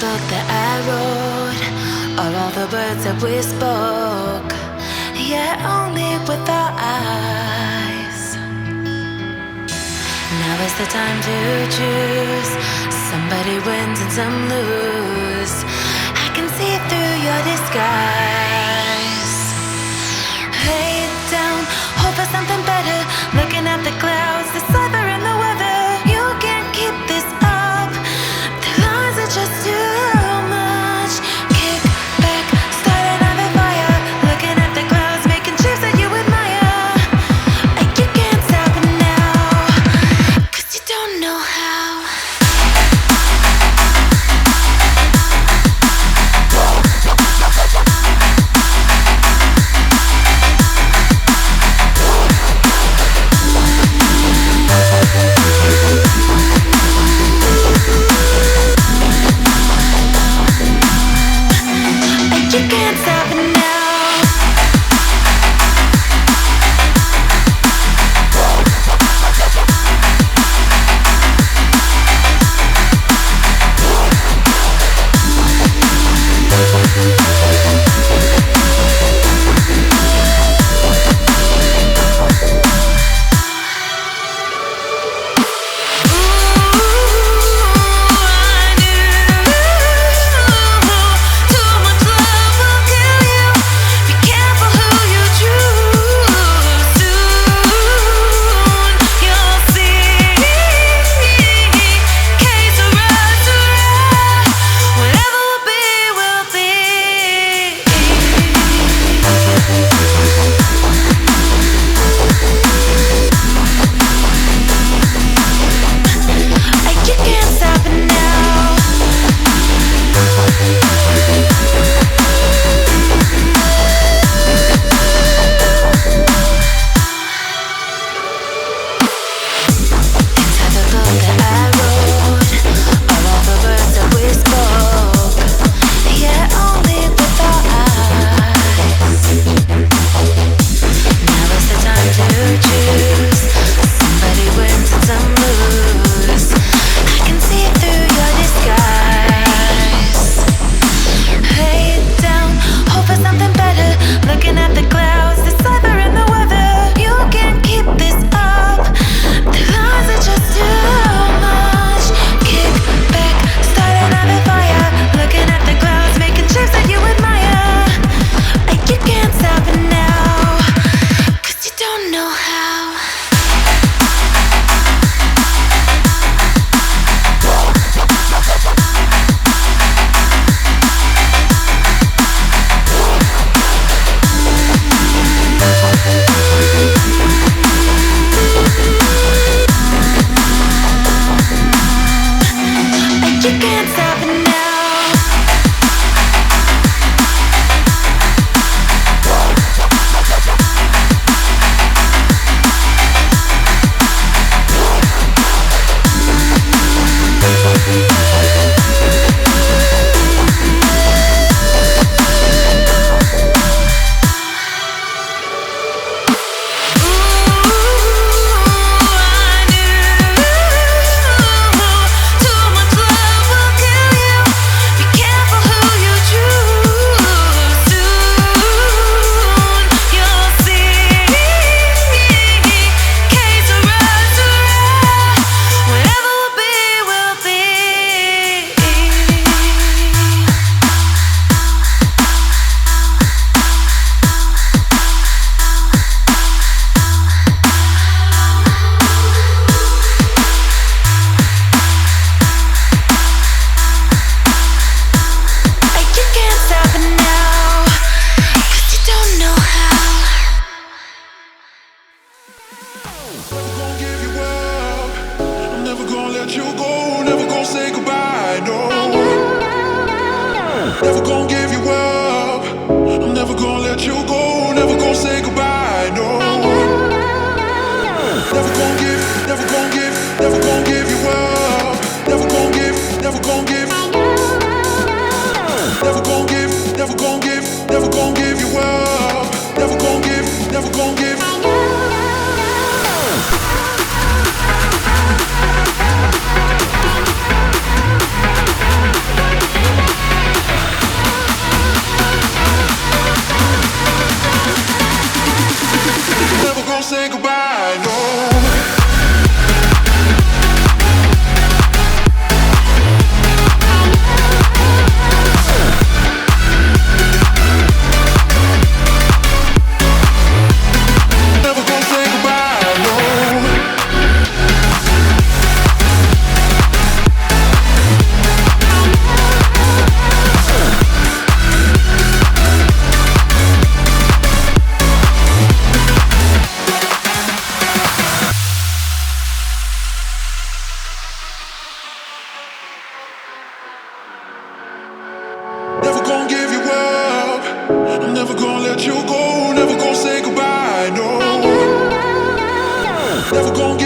book that I wrote, or all the words that we spoke, yet only with our eyes. Now is the time to choose. Somebody wins and some lose. I can see through your disguise. Lay down, hope for something better. Looking at the clouds, the cyber and the weather. You can't keep this up. The lies are just too much. Kick back, start another fire. Looking at the clouds, making shapes that you admire. And you can't stop it now, 'cause you don't know how. You can't stop it now. say goodbye, no. Never gonna give you up. I'm never gonna let you go. Never gonna say goodbye, no. Never gonna